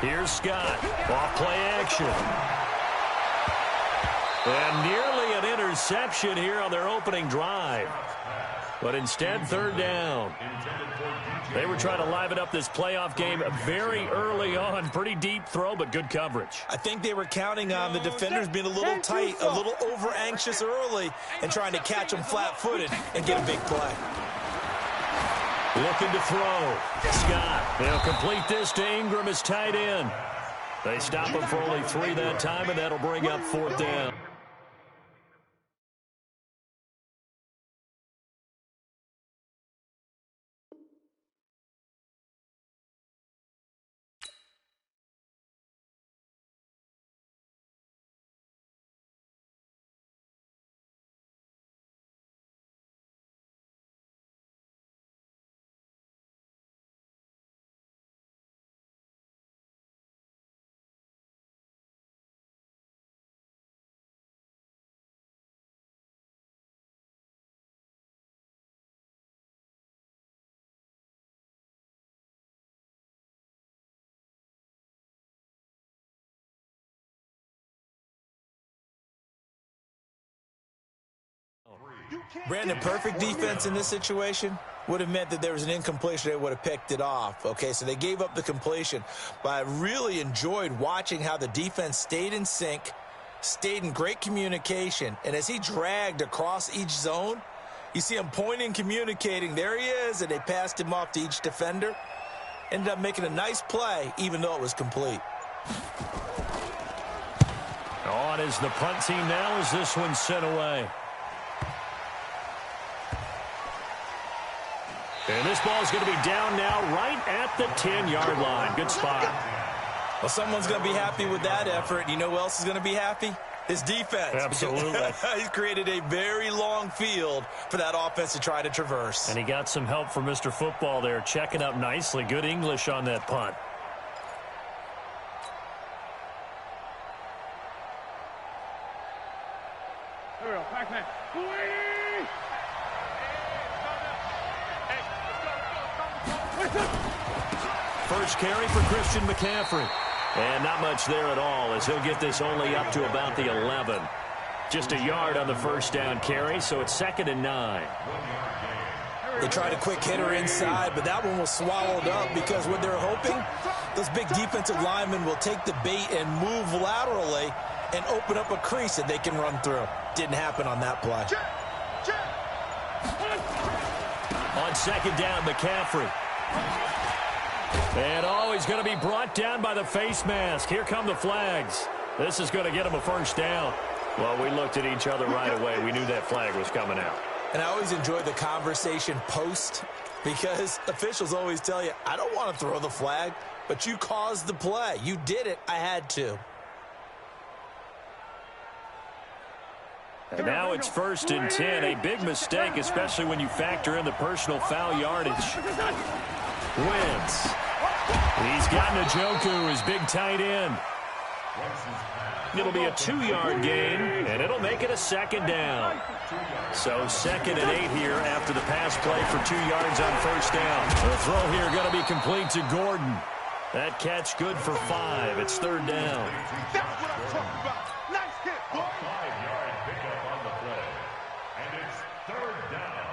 Here's Scott. Off play action. And nearly an interception here on their opening drive. But instead, third down. They were trying to liven up this playoff game very early on. Pretty deep throw, but good coverage. I think they were counting on the defenders being a little tight, a little over-anxious early, and trying to catch them flat-footed and get a big play. Looking to throw. Scott. They'll complete this to Ingram as tight end. They stop him for only 3 that time, and that'll bring up fourth down. Brandon, perfect defense in this situation would have meant that there was an incompletion. They would have picked it off. Okay, so they gave up the completion. But I really enjoyed watching how the defense stayed in sync, stayed in great communication. And as he dragged across each zone, you see him pointing, communicating. There he is, and they passed him off to each defender. Ended up making a nice play, even though it was complete. On is the punt team now as this one's sent away. And this ball is going to be down now right at the 10-yard line. Good spot. Well, someone's going to be happy with that effort. You know who else is going to be happy? His defense. Absolutely. He's created a very long field for that offense to try to traverse. And he got some help from Mr. Football there, checking up nicely. Good English on that punt. First carry for Christian McCaffrey. And not much there at all as he'll get this only up to about the 11. Just a yard on the first down carry, so it's 2nd and 9. They tried a quick hitter inside, but that one was swallowed up because what they're hoping, those big defensive linemen will take the bait and move laterally and open up a crease that they can run through. Didn't happen on that play. On 2nd down, McCaffrey. And he's going to be brought down by the face mask. Here come the flags. This is going to get him a first down. Well, we looked at each other right away. We knew that flag was coming out. And I always enjoy the conversation post because officials always tell you, I don't want to throw the flag, but you caused the play. You did it. I had to. And now it's 1st and 10. A big mistake, especially when you factor in the personal foul yardage. Wins. He's got Njoku, his big tight end. It'll be a 2-yard gain, and it'll make it a 2nd down. So 2nd and 8 here after the pass play for 2 yards on first down. The throw here going to be complete to Gordon. That catch good for 5. It's 3rd down. That's what I'm talking about. Nice hit, boy. A 5-yard pickup on the play. And it's 3rd down.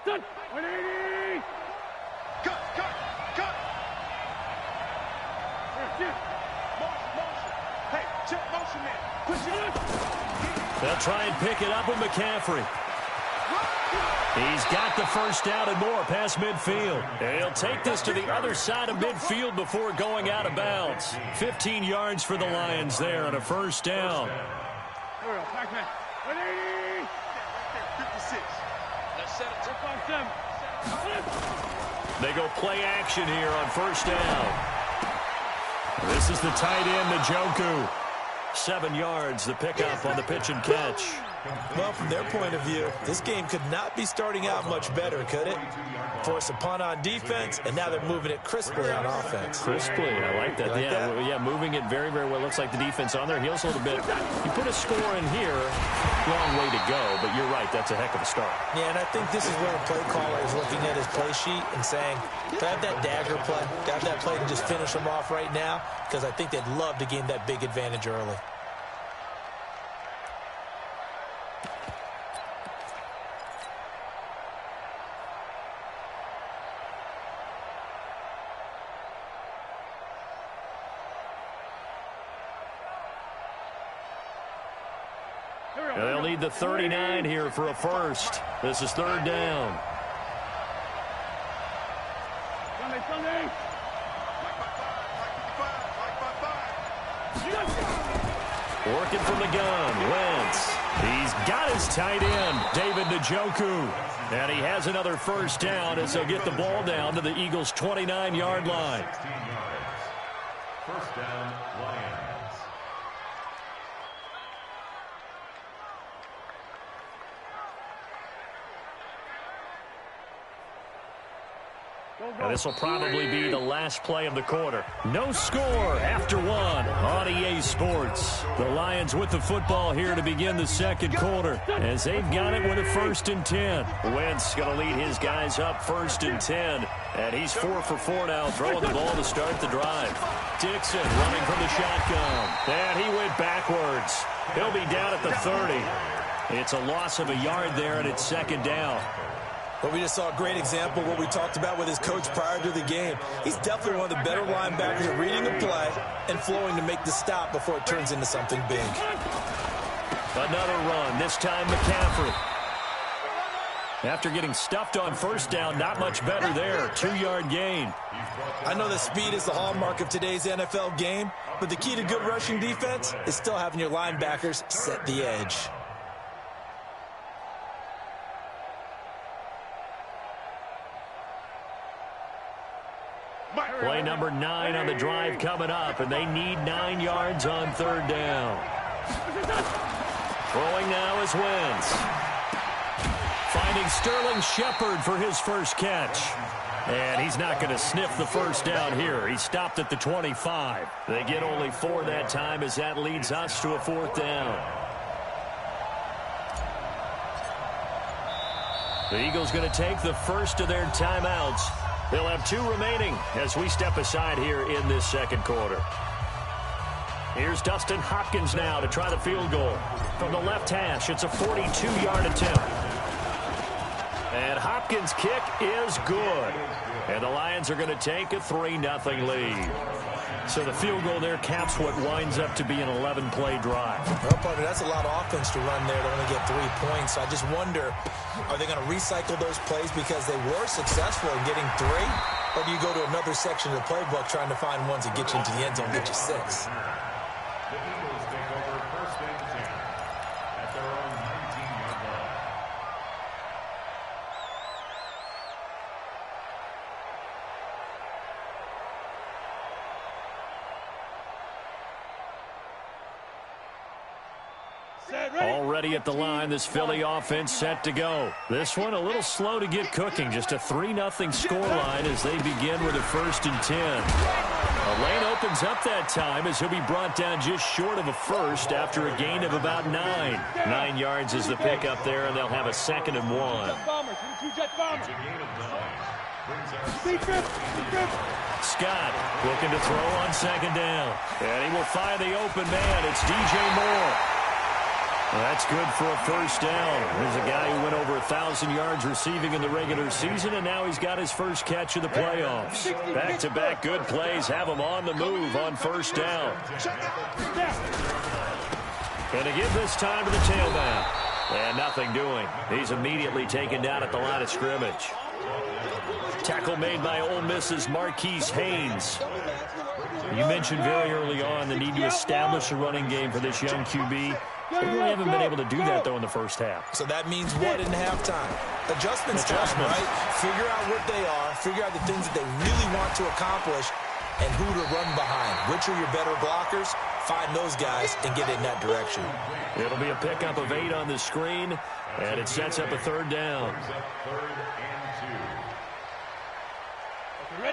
Done. 180. Cut. Motion. Hey, check motion man. Push it in. They'll try and pick it up with McCaffrey. He's got the first down and more past midfield. And he'll take this to the other side of midfield before going out of bounds. 15 yards for the Lions there on a first down. Here we go. Pac-Man. 180. 56. Let's set it to 5-7. They go play action here on first down. This is the tight end, Njoku. 7 yards, the pickup on the pitch and catch. Well, from their point of view, this game could not be starting out much better, could it? Force a punt on defense, and now they're moving it crisply on offense. Crisply, I like that. Yeah, moving it very, very well. Looks like the defense on their heels a little bit. You put a score in here, long way to go, but you're right, that's a heck of a start. Yeah, and I think this is where the play caller is looking at his play sheet and saying, grab that dagger play, grab that play and just finish them off right now, because I think they'd love to gain that big advantage early. They'll need the 39 here for a first. This is third down. Sunday. Working from the gun, Wentz. He's got his tight end, David Njoku. And he has another first down as they'll get the ball down to the Eagles' 29-yard line. First down, Lions. And this will probably be the last play of the quarter. No score after one on EA Sports. The Lions with the football here to begin the second quarter as they've got it with a 1st and 10. Wentz going to lead his guys up 1st and 10. And he's 4 for 4 now, throwing the ball to start the drive. Dixon running from the shotgun. And he went backwards. He'll be down at the 30. It's a loss of a yard there, and it's second down. Well, we just saw a great example of what we talked about with his coach prior to the game. He's definitely one of the better linebackers at reading the play and flowing to make the stop before it turns into something big. Another run, this time McCaffrey. After getting stuffed on first down, not much better there. 2-yard gain. I know that speed is the hallmark of today's NFL game, but the key to good rushing defense is still having your linebackers set the edge. Play number 9 on the drive coming up, and they need 9 yards on third down. Throwing now is Wentz. Finding Sterling Shepard for his first catch. And he's not going to sniff the first down here. He stopped at the 25. They get only 4 that time as that leads us to a 4th down. The Eagles going to take the first of their timeouts. They'll have 2 remaining as we step aside here in this second quarter. Here's Dustin Hopkins now to try the field goal. From the left hash, it's a 42-yard attempt. And Hopkins' kick is good. And the Lions are going to take a 3-0 lead. So the field goal there caps what winds up to be an 11-play drive. Well, partner, that's a lot of offense to run there to only get 3 points. So I just wonder, are they going to recycle those plays because they were successful in getting 3? Or do you go to another section of the playbook trying to find ones that get you into the end zone, get you 6? The Eagles take over 1st and 10 at their own 19-yard line. Already at the line, this Philly offense set to go. This one a little slow to get cooking. Just a 3-0 scoreline as they begin with a 1st and 10. A lane opens up that time as he'll be brought down just short of a first after a gain of about 9. 9 yards is the pickup there, and they'll have a 2nd and 1. Scott looking to throw on 2nd down. And he will find the open man. It's DJ Moore. Well, that's good for a 1st down. There's a guy who went over 1,000 yards receiving in the regular season, and now he's got his first catch of the playoffs. Back-to-back good plays have him on the move on 1st down. And to give this time to the tailback. And nothing doing. He's immediately taken down at the line of scrimmage. Tackle made by Ole Miss's Marquise Haynes. You mentioned very early on the need to establish a running game for this young QB. They really haven't been able to do that, though, in the first half. So that means what in halftime? Adjustments time, right? Figure out what they are, figure out the things that they really want to accomplish, and who to run behind. Which are your better blockers? find those guys and get in that direction. It'll be a pickup of 8 on the screen, and it sets up a third down.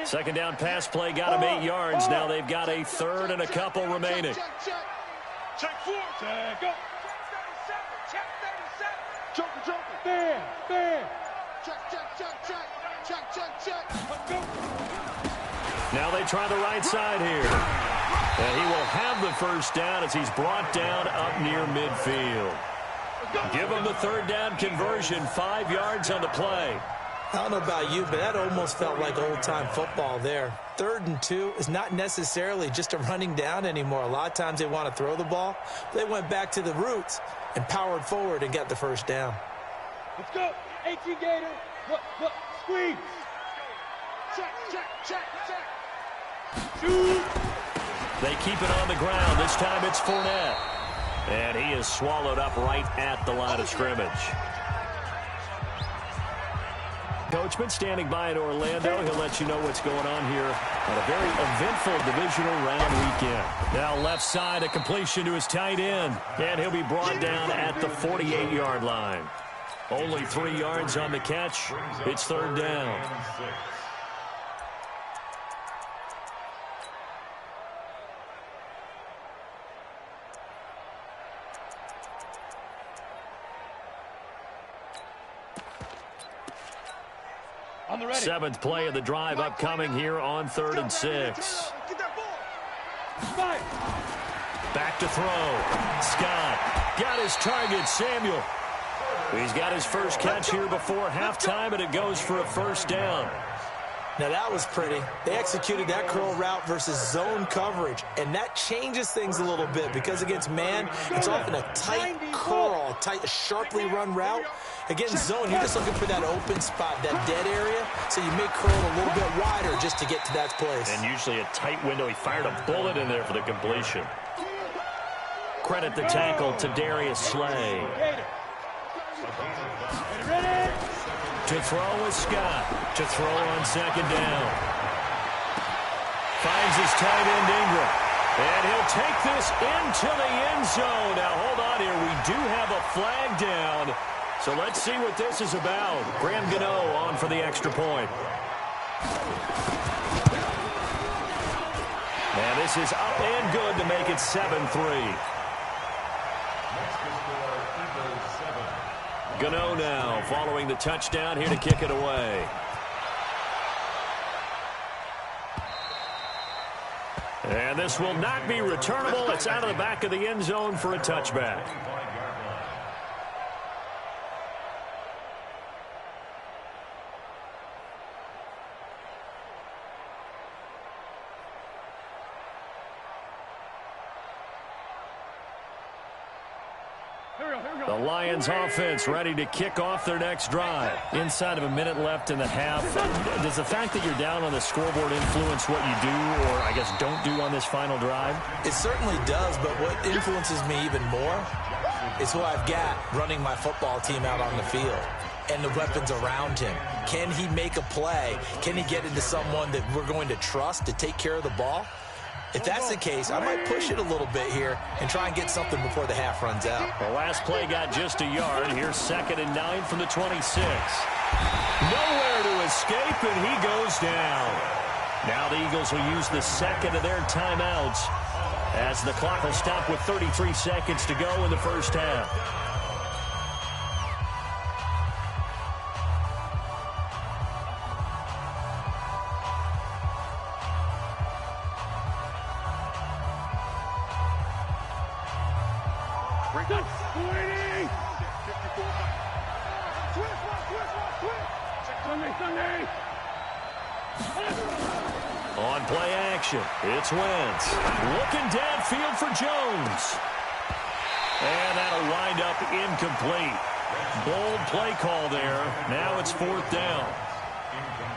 Second down pass play got them 8 yards. Now they've got a third and a couple remaining. Check 4. Check up. Check 37. Check 37. There. Check. Let's go. Now they try the right side here. And he will have the first down as he's brought down up near midfield. Give him the third down conversion, 5 yards on the play. I don't know about you, but that almost felt like old-time football there. 3rd and 2 is not necessarily just a running down anymore. A lot of times they want to throw the ball. They went back to the roots and powered forward and got the first down. Let's go. 18 Gator. Look. Squeeze. Check. Shoot. They keep it on the ground. This time it's Fournette. And he is swallowed up right at the line of scrimmage. Coachman standing by in Orlando. He'll let you know what's going on here on a very eventful divisional round weekend. Now left side, a completion to his tight end. And he'll be brought down at the 48-yard line. Only 3 yards on the catch. It's third down. On the ready. 7th play of the drive upcoming here on 3rd and 6. Get that ball. Back to throw. Scott got his target, Samuel. He's got his first catch here before halftime, and it goes for a first down. Now that was pretty. They executed that curl route versus zone coverage, and that changes things a little bit because against man, it's often a tight curl, a sharply run route. Against zone, you're just looking for that open spot, that dead area, so you may curl a little bit wider just to get to that place. And usually a tight window. He fired a bullet in there for the completion. Credit the tackle to Darius Slay. To throw is Scott. To throw on second down. Finds his tight end Ingram. And he'll take this into the end zone. Now hold on here. We do have a flag down. So let's see what this is about. Graham Gano on for the extra point. And this is up and good to make it 7-3. Gano now following the touchdown here to kick it away. And this will not be returnable. It's out of the back of the end zone for a touchback. The Lions offense ready to kick off their next drive. Inside of a minute left in the half. Does the fact that you're down on the scoreboard influence what you do or, I guess, don't do on this final drive? It certainly does, but what influences me even more is who I've got running my football team out on the field and the weapons around him. Can he make a play? Can he get into someone that we're going to trust to take care of the ball? If that's the case, I might push it a little bit here and try and get something before the half runs out. The last play got just a yard. Here's 2nd and 9 from the 26. Nowhere to escape, and he goes down. Now the Eagles will use the second of their timeouts as the clock will stop with 33 seconds to go in the first half. On play action, it's Wentz. Looking downfield for Jones. And that'll wind up incomplete. Bold play call there. Now it's 4th down.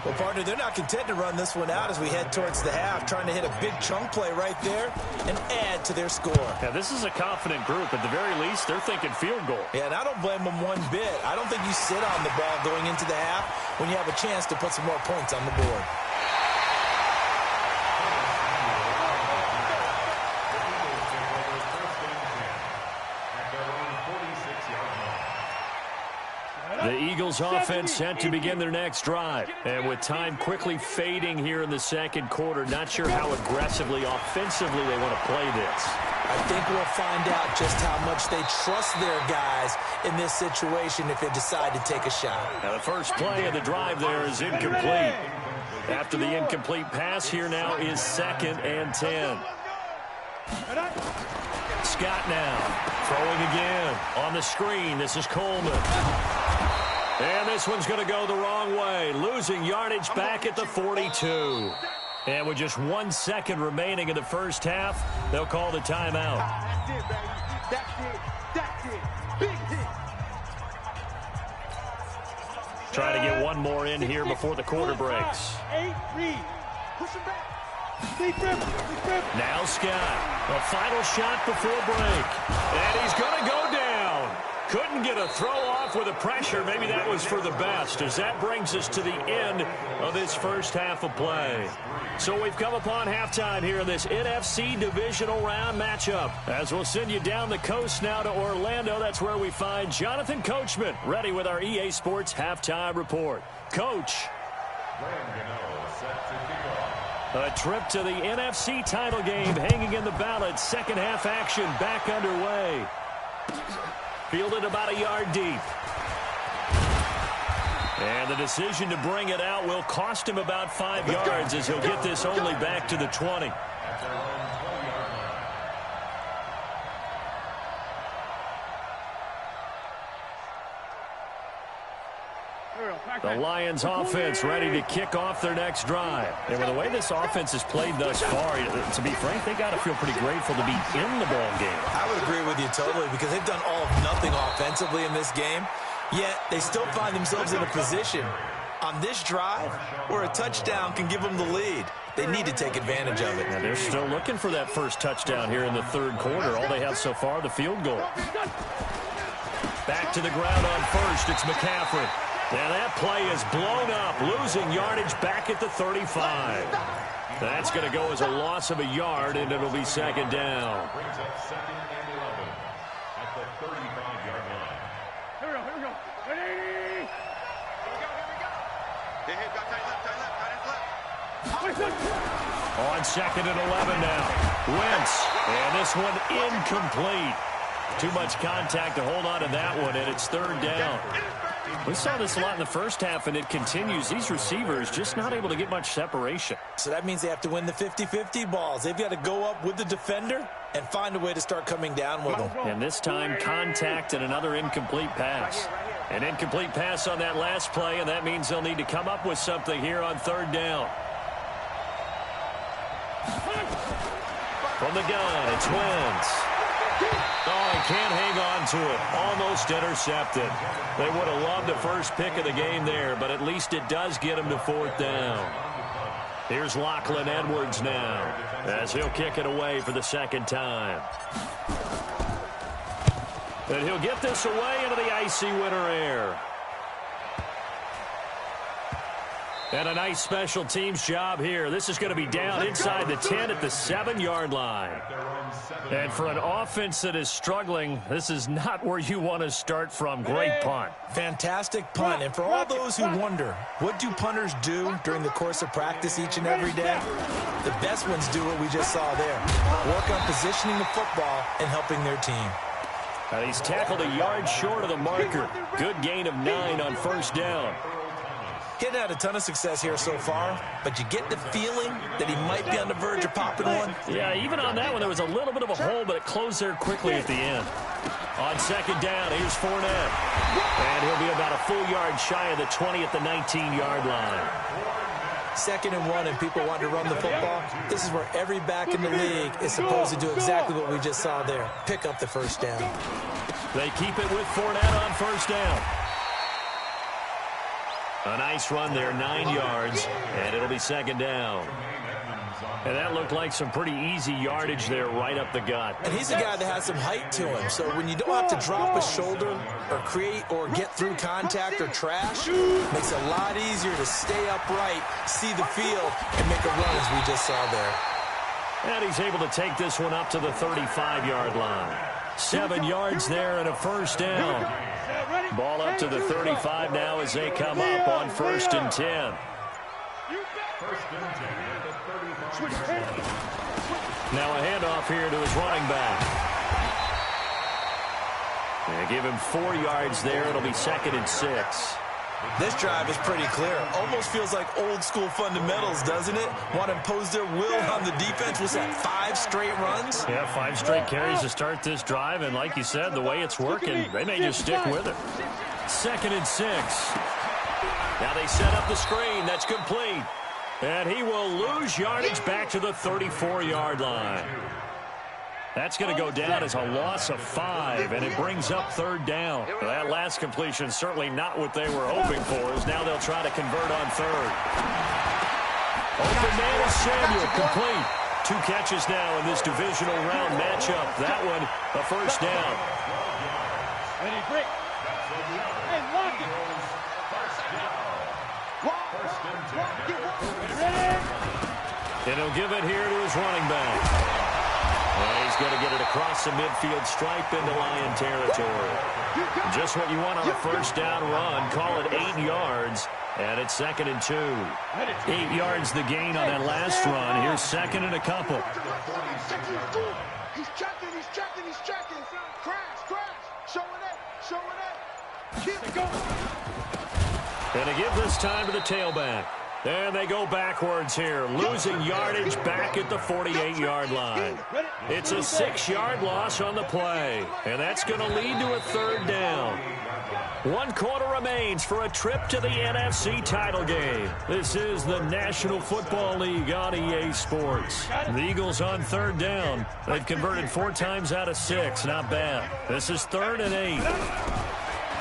Well, partner, they're not content to run this one out as we head towards the half, trying to hit a big chunk play right there and add to their score. Yeah, this is a confident group. At the very least, they're thinking field goal. Yeah, and I don't blame them one bit. I don't think you sit on the ball going into the half when you have a chance to put some more points on the board. Lions offense set to begin their next drive. And with time quickly fading here in the second quarter, not sure how aggressively, offensively they want to play this. I think we'll find out just how much they trust their guys in this situation if they decide to take a shot. Now the first play of the drive there is incomplete. After the incomplete pass, here now is 2nd and 10. Scott now throwing again on the screen. This is Coleman. And this one's going to go the wrong way, losing yardage back at the 42. And with just 1 second remaining in the first half, they'll call the timeout. That's it, baby. That's it. Big hit. Trying to get one more in here before the quarter breaks. 8, read. Push him back. Now Scott, a final shot before break. And he's going to go down. Couldn't get a throw off with the pressure. Maybe that was for the best, as that brings us to the end of this first half of play. So we've come upon halftime here in this NFC divisional round matchup. As we'll send you down the coast now to Orlando, that's where we find Jonathan Coachman, ready with our EA Sports halftime report. Coach. A trip to the NFC title game hanging in the balance. Second half action back underway. Fielded about a yard deep. And the decision to bring it out will cost him about 5 yards, as he'll get this only back to the 20. The Lions offense ready to kick off their next drive. And with the way this offense has played thus far, to be frank, they got to feel pretty grateful to be in the ball game. I would agree with you totally, because they've done all of nothing offensively in this game, yet they still find themselves in a position on this drive where a touchdown can give them the lead. They need to take advantage of it. Now they're still looking for that first touchdown here in the third quarter. All they have so far, the field goal. Back to the ground on first. It's McCaffrey. Now that play is blown up, losing yardage back at the 35. That's going to go as a loss of a yard, and it'll be second down. Brings up 2nd and 11 at the 35-yard line. Here we go. Ready? Here we go. Tight left. On 2nd and 11 now. Wentz. And this one incomplete. Too much contact to hold on to that one, and it's third down. We saw this a lot in the first half, and it continues. These receivers just not able to get much separation. So that means they have to win the 50-50 balls. They've got to go up with the defender and find a way to start coming down with them. And this time, contact and another incomplete pass. An incomplete pass on that last play, and that means they'll need to come up with something here on third down. From the gun, it's Wentz. Oh, he can't hang on to it. Almost intercepted. They would have loved the first pick of the game there, but at least it does get him to fourth down. Here's Lachlan Edwards now, as he'll kick it away for the second time. And he'll get this away into the icy winter air. And a nice special teams job here. This is going to be down inside the 10 at the 7-yard line. And for an offense that is struggling, this is not where you want to start from. Great punt. Fantastic punt. And for all those who wonder, what do punters do during the course of practice each and every day? The best ones do what we just saw there. Work on positioning the football and helping their team. And he's tackled a yard short of the marker. Good gain of 9 on first down. He had a ton of success here so far, but you get the feeling that he might be on the verge of popping one. Yeah, even on that one, there was a little bit of a hole, but it closed there quickly at the end. On second down, here's Fournette. And he'll be about a full yard shy of the 20 at the 19-yard line. 2nd and 1, and people want to run the football. This is where every back in the league is supposed to do exactly what we just saw there. Pick up the first down. They keep it with Fournette on first down. A nice run there, 9 yards, and it'll be second down. And that looked like some pretty easy yardage there right up the gut. And he's a guy that has some height to him, so when you don't have to drop a shoulder or create or get through contact or trash, it makes it a lot easier to stay upright, see the field, and make a run as we just saw there. And he's able to take this one up to the 35-yard line. 7 yards there and a first down. Ball up to the 35 now as they come up on 1st and 10. Now a handoff here to his running back. They give him 4 yards there. It'll be 2nd and 6. This drive is pretty clear. Almost feels like old school fundamentals, doesn't it? Want to impose their will on the defense. Was that 5 straight runs? Yeah, 5 straight carries to start this drive. And like you said, the way it's working, they may just stick with it. 2nd and 6. Now they set up the screen. That's complete. And he will lose yardage back to the 34-yard line. That's going to go down as a loss of 5, and it brings up 3rd down. That last completion certainly not what they were hoping for, as now they'll try to convert on 3rd. Open man is Samuel, complete. 2 catches now in this divisional round matchup. That one, a 1st down. Ready, break. Hey, lock it. And he'll give it here to his running back. Well, he's going to get it across the midfield stripe into Lion territory. Just what you want on a 1st down run. Call it 8 yards, and it's 2nd and 2. 8 yards the gain on that last run. Here's 2nd and a couple. He's checking. Crash. Showing it. Keep it going. And to give this time to the tailback. And they go backwards here, losing yardage back at the 48-yard line. It's a 6-yard loss on the play, and that's going to lead to a 3rd down. 1 quarter remains for a trip to the NFC title game. This is the National Football League on EA Sports. The Eagles on 3rd down. They've converted 4 times out of 6. Not bad. This is 3rd and 8.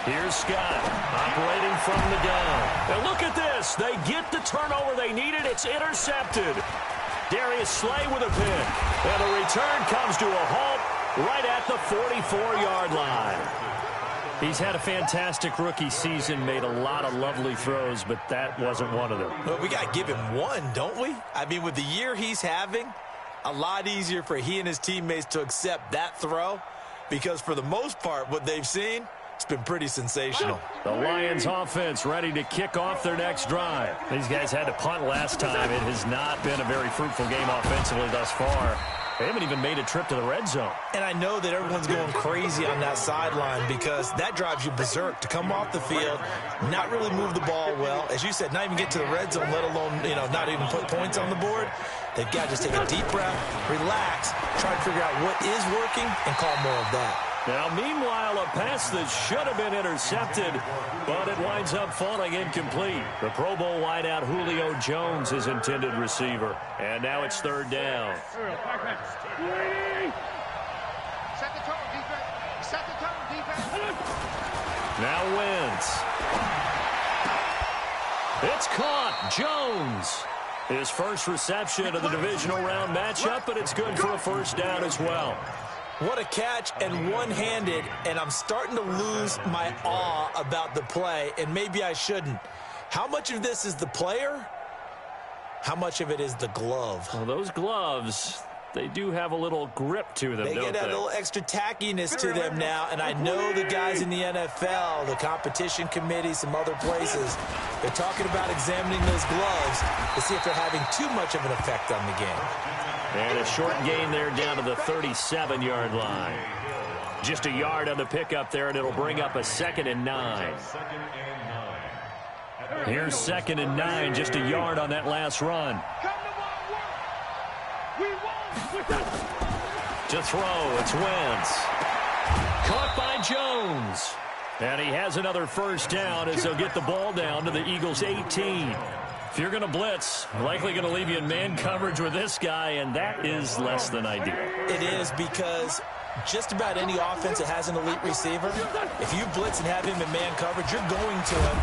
Here's Scott, operating from the gun. Now look at this. They get the turnover they needed. It's intercepted. Darius Slay with a pick. And the return comes to a halt right at the 44-yard line. He's had a fantastic rookie season, made a lot of lovely throws, but that wasn't one of them. Well, we got to give him one, don't we? I mean, with the year he's having, a lot easier for he and his teammates to accept that throw, because for the most part, what they've seen, it's been pretty sensational. The Lions offense ready to kick off their next drive. These guys had to punt last time. It has not been a very fruitful game offensively thus far. They haven't even made a trip to the red zone. And I know that everyone's going crazy on that sideline because that drives you berserk to come off the field, not really move the ball well. As you said, not even get to the red zone, let alone, not even put points on the board. They've got to just take a deep breath, relax, try to figure out what is working, and call more of that. Now, meanwhile, a pass that should have been intercepted, but it winds up falling incomplete. The Pro Bowl wideout Julio Jones is intended receiver. And now it's 3rd down. Set the tone, defense. Now Wentz. It's caught. Jones. His first reception of the divisional round matchup, but it's good for a 1st down as well. What a catch, and one-handed, and I'm starting to lose my awe about the play, and maybe I shouldn't. How much of this is the player? How much of it is the glove? Well, those gloves, they do have a little grip to them, They don't get that little extra tackiness to them now, and I know the guys in the NFL, the competition committee, some other places, they're talking about examining those gloves to see if they're having too much of an effect on the game. And a short gain there down to the 37-yard line. Just a yard on the pickup there, and it'll bring up a 2nd and 9. Here's 2nd and 9, just a yard on that last run. To throw, it's Wentz. Caught by Jones. And he has another 1st down as they'll get the ball down to the Eagles' 18. If you're going to blitz, likely going to leave you in man coverage with this guy, and that is less than ideal. It is, because just about any offense that has an elite receiver, if you blitz and have him in man coverage, you're going to him,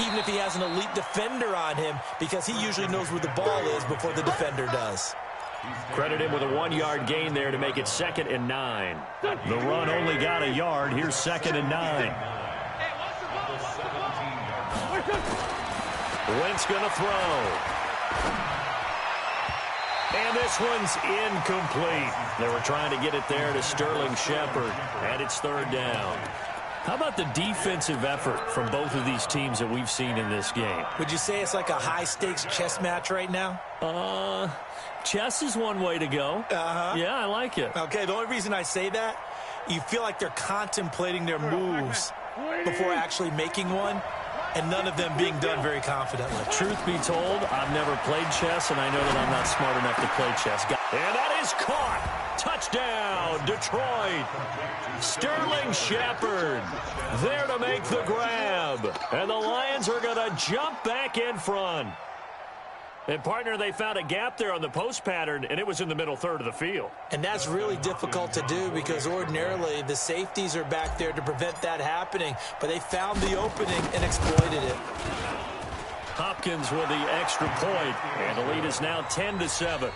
even if he has an elite defender on him, because he usually knows where the ball is before the defender does. Credit him with a 1-yard gain there to make it 2nd and 9. The run only got a yard. Here's 2nd and 9. Wentz going to throw. And this one's incomplete. They were trying to get it there to Sterling Shepard, and it's 3rd down. How about the defensive effort from both of these teams that we've seen in this game? Would you say it's like a high-stakes chess match right now? Chess is one way to go. Yeah, I like it. Okay, the only reason I say that, you feel like they're contemplating their moves before actually making one, and none of them being done very confidently. Truth be told, I've never played chess, and I know that I'm not smart enough to play chess. And that is caught. Touchdown, Detroit. Sterling Shepard there to make the grab. And the Lions are going to jump back in front. And, partner, they found a gap there on the post pattern, and it was in the middle third of the field. And that's really difficult to do because ordinarily the safeties are back there to prevent that happening. But they found the opening and exploited it. Hopkins with the extra point, and the lead is now 10-7.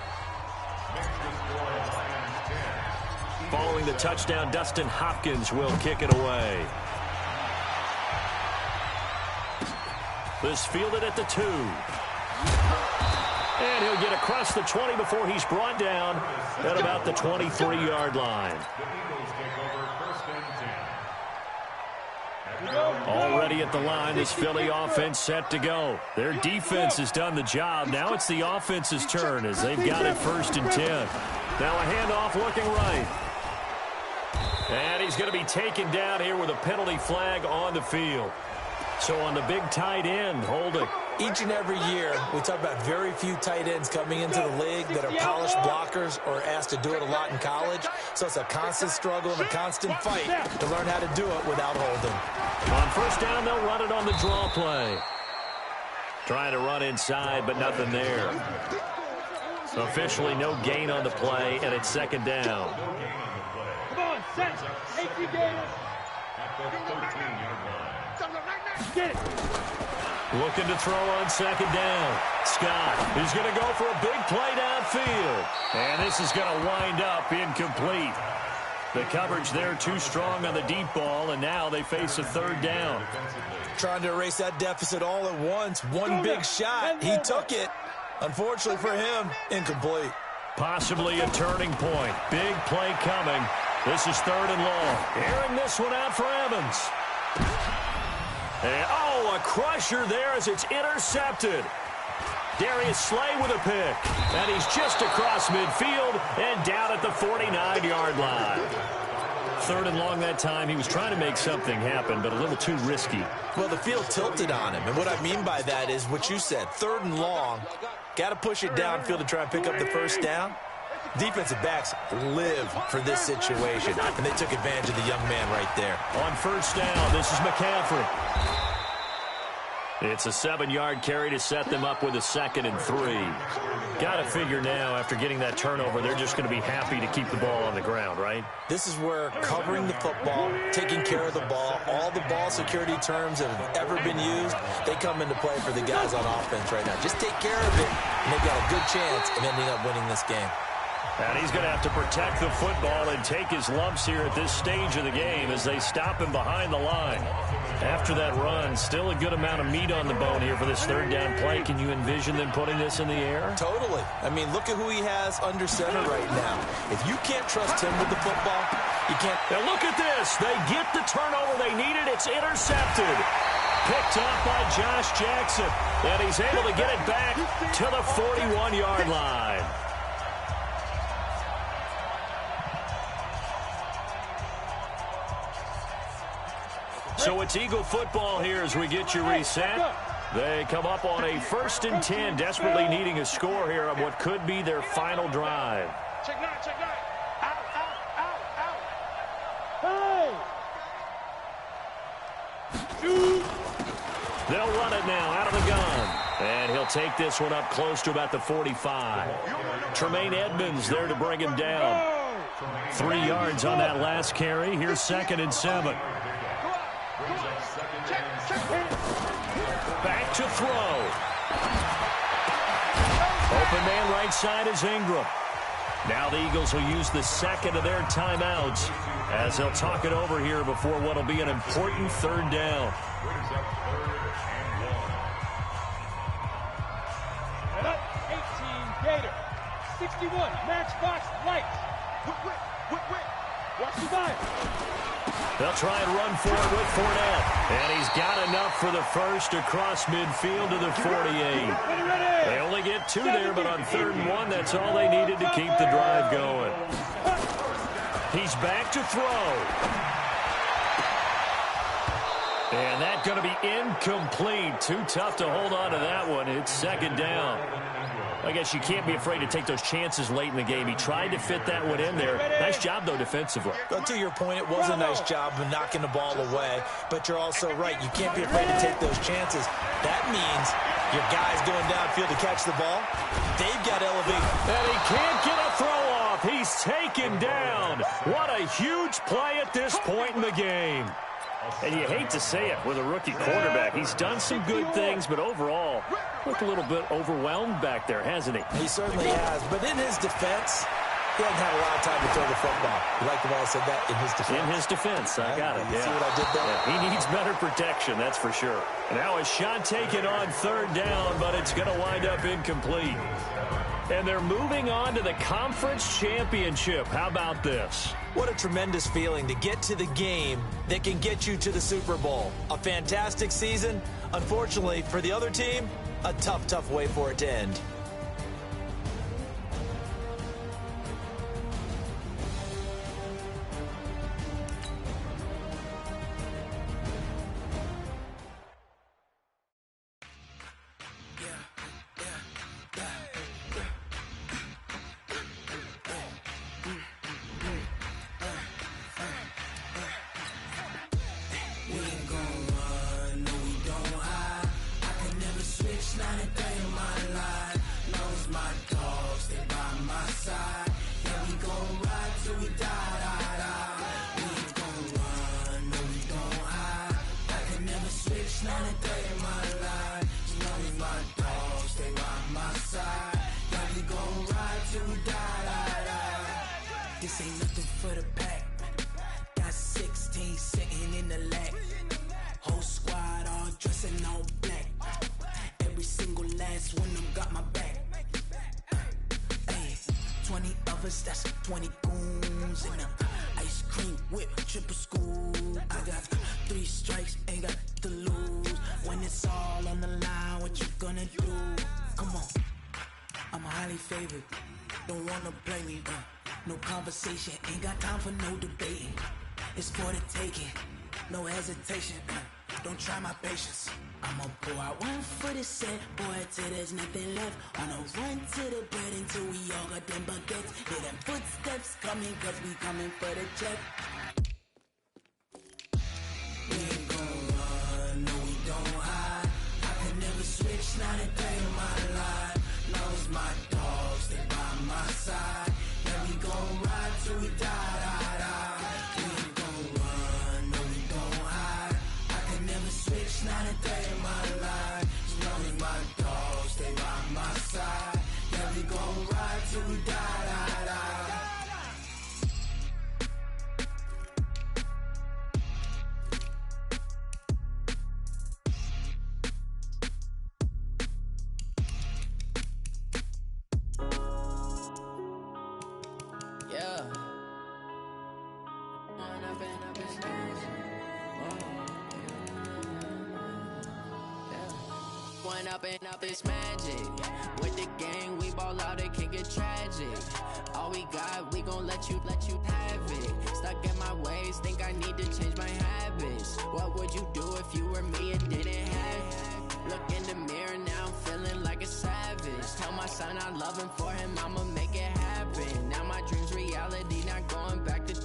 Following the touchdown, Dustin Hopkins will kick it away. This fielded at the 2. And he'll get across the 20 before he's brought down at about the 23-yard line. Already at the line, this Philly offense set to go. Their defense has done the job. Now it's the offense's turn as they've got it 1st and 10. Now a handoff looking right. And he's going to be taken down here with a penalty flag on the field. So on the big tight end, holding. Each and every year, we talk about very few tight ends coming into the league that are polished blockers or asked to do it a lot in college. So it's a constant struggle and a constant fight to learn how to do it without holding. On 1st down, they'll run it on the draw play. Trying to run inside, but nothing there. Officially no gain on the play, and it's 2nd down. Come on, set. 18 Gators. Get it. Looking to throw on 2nd down. Scott is going to go for a big play downfield. And this is going to wind up incomplete. The coverage there too strong on the deep ball, and now they face a 3rd down. Trying to erase that deficit all at once. One big shot. He took it. Unfortunately for him, incomplete. Possibly a turning point. Big play coming. This is 3rd and long. Airing this one out for Evans. And, a crusher there as it's intercepted. Darius Slay with a pick. And he's just across midfield and down at the 49-yard line. 3rd and long that time. He was trying to make something happen, but a little too risky. Well, the field tilted on him. And what I mean by that is what you said. 3rd and long. Got to push it downfield to try and pick up the 1st down. Defensive backs live for this situation, and they took advantage of the young man right there. On 1st down, this is McCaffrey. It's a 7-yard carry to set them up with a 2nd and 3. Got to figure now, after getting that turnover, they're just going to be happy to keep the ball on the ground, right? This is where covering the football, taking care of the ball, all the ball security terms that have ever been used, they come into play for the guys on offense right now. Just take care of it, and they've got a good chance of ending up winning this game. And he's going to have to protect the football and take his lumps here at this stage of the game as they stop him behind the line. After that run, still a good amount of meat on the bone here for this 3rd down play. Can you envision them putting this in the air? Totally. I mean, look at who he has under center right now. If you can't trust him with the football, you can't. Now look at this. They get the turnover they needed. It's intercepted. Picked up by Josh Jackson. And he's able to get it back to the 41-yard line. So it's Eagle football here as we get you reset. They come up on a 1st and 10, desperately needing a score here on what could be their final drive. Check 9, check 9. Out. Hey! They'll run it now out of the gun. And he'll take this one up close to about the 45. Tremaine Edmonds there to bring him down. 3 yards on that last carry. Here's 2nd and 7. Back to throw. Open man right side is Ingram. Now the Eagles will use the 2nd of their timeouts as they'll talk it over here before what will be an important 3rd down. 18 Gator. 61 matchbox lights. Watch the dive. They'll try and run for it with Fournette. And he's got enough for the first across midfield to the 48. They only get 2 there, but on 3rd and 1, that's all they needed to keep the drive going. He's back to throw. And that's going to be incomplete. Too tough to hold on to that one. It's 2nd down. I guess you can't be afraid to take those chances late in the game. He tried to fit that one in there. Nice job, though, defensively. Well, to your point, it was a nice job of knocking the ball away. But you're also right. You can't be afraid to take those chances. That means your guys going downfield to catch the ball, they've got to elevate. And he can't get a throw off. He's taken down. What a huge play at this point in the game. And you hate to say it with a rookie quarterback. He's done some good things, but overall, looked a little bit overwhelmed back there, hasn't he? He certainly has. But in his defense, he hasn't had a lot of time to throw the football. You like the way I said that? In his defense. In his defense. I got it. You see what I did there? Yeah, he needs better protection, that's for sure. Now a shot taken on 3rd down, but it's going to wind up incomplete. And they're moving on to the conference championship. How about this? What a tremendous feeling to get to the game that can get you to the Super Bowl. A fantastic season. Unfortunately, for the other team, a tough, tough way for it to end. This ain't nothing for the pack. Got 16 sitting in the lag. Whole squad all dressing all black. Every single last one of them got my back. Hey, 20 of us, that's 20 goons in them. Ice cream whip, triple scoop. I got 3 strikes, ain't got to lose. When it's all on the line, what you gonna do? Come on, I'm highly favored. Don't wanna play me, no conversation, ain't got time for no debating. It's for the taking, no hesitation. Don't try my patience. I'ma pour out one for the set, boy, till there's nothing left. On a run to the bread until we all got them baguettes. Hear them footsteps coming, cause we coming for the check. We ain't gon' run, no we don't hide. I can never switch, not a day in my life. No, it's my dogs, they by my side. Yeah, we gon' ride till we die. We ain't gon' run, no we don't hide. I can never switch, not a day in my life. As long as my dogs, they by my side. Yeah, we gon' ride till we die. Up is magic. With the gang, we ball out, it can get tragic. All we got, we gon' let you have it. Stuck in my ways, think I need to change my habits. What would you do if you were me and didn't have it? Look in the mirror, now I'm feeling like a savage. Tell my son I love him, for him I'ma make it happen. Now my dream's reality, not going back to.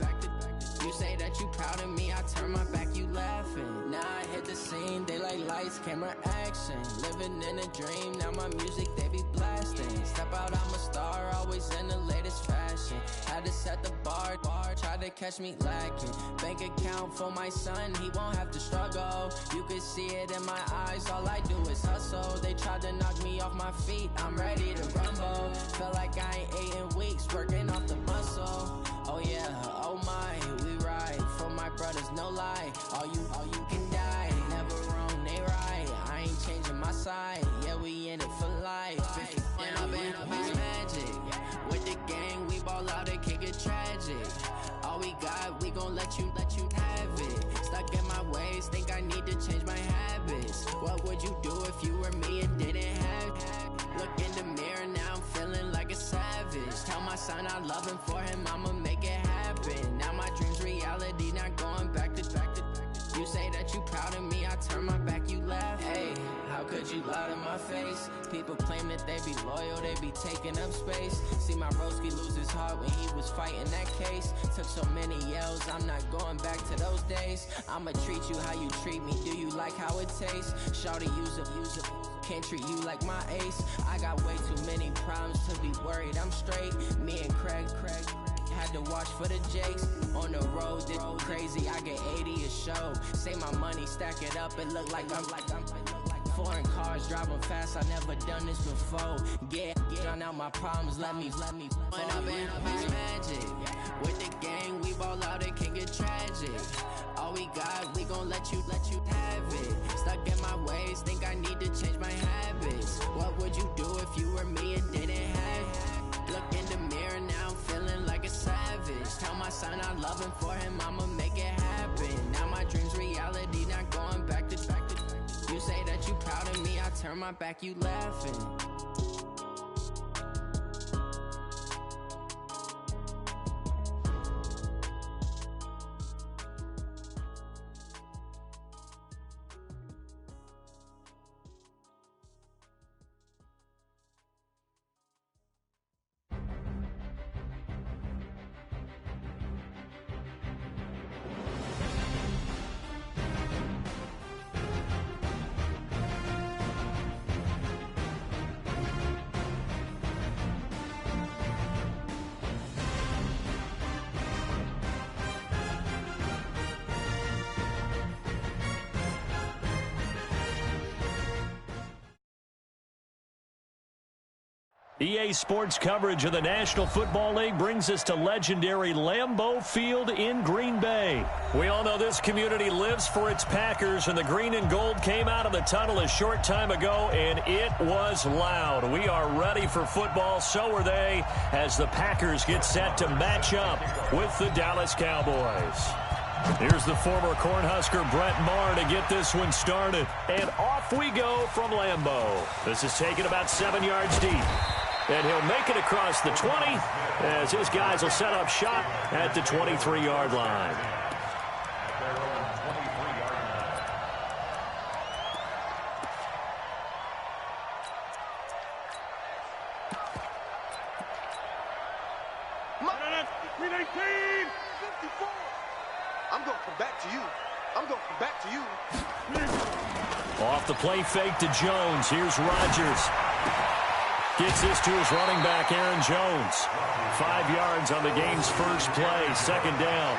You say that you proud of me, I turn my back, you laughing. Now I hit the scene, they like lights, camera, action. Living in a dream, now my music, they be blasting. Step out, I'm a star, always in the latest fashion. Had to set the bar, try to catch me lacking. Bank account for my son, he won't have to struggle. You can see it in my eyes, all I do is hustle. They tried to knock me off my feet, I'm ready to rumble. Feel like I ain't ate in weeks, working off the muscle. Oh yeah, oh my, we ride for my brothers, no lie. All you can die, never wrong, they right. I ain't changing my side, yeah, we in it for life. When up is magic. With the gang, we ball out, it can get tragic. All we got, we gon' let you have it. ways, think I need to change my habits. What would you do if you were me and didn't have? Look in the mirror, now I'm feeling like a savage. Tell my son I love him, for him I'ma make it happen. Now my dream's reality, not going back to. You say that you proud of me, I turn my back, you laugh. Hey, how could you lie to my face? People claim that they be loyal, they be taking up space. See my broski lose his heart when he was fighting that case. Took so many yells, I'm not going back to those days. I'ma treat you how you treat me, do you like how it tastes? Shawty, use a can't treat you like my ace. I got way too many problems to be worried, I'm straight. Me and Craig had to watch for the Jakes. On the road, this crazy, I get 80 a show. Say my money, stack it up, it look like I'm foreign cars, driving fast, I never done this before. Get drown out my problems, let me When up in this magic. With the gang, we ball out, it can get tragic. All we got, we gon' let you have it. Stuck in my ways, think I need to change my habits. What would you do if you were me and didn't have? Look in the mirror, now I'm feeling like a savage. Tell my son I love him, for him I'ma make it happen. Now my dream's reality, not going back to. You say that you proud of me, I turn my back, you laughing. EA Sports coverage of the National Football League brings us to legendary Lambeau Field in Green Bay. We all know this community lives for its Packers, and the green and gold came out of the tunnel a short time ago, and it was loud. We are ready for football, so are they, as the Packers get set to match up with the Dallas Cowboys. Here's the former Cornhusker Brett Maher to get this one started. And off we go from Lambeau. This is taken about 7 yards deep. And he'll make it across the 20 as his guys will set up shop at the 23-yard line. I'm going to come back to you. I'm going to come back to you. Off the play fake to Jones. Here's Rodgers. Gets this to his running back, Aaron Jones. 5 yards on the game's first play. Second down.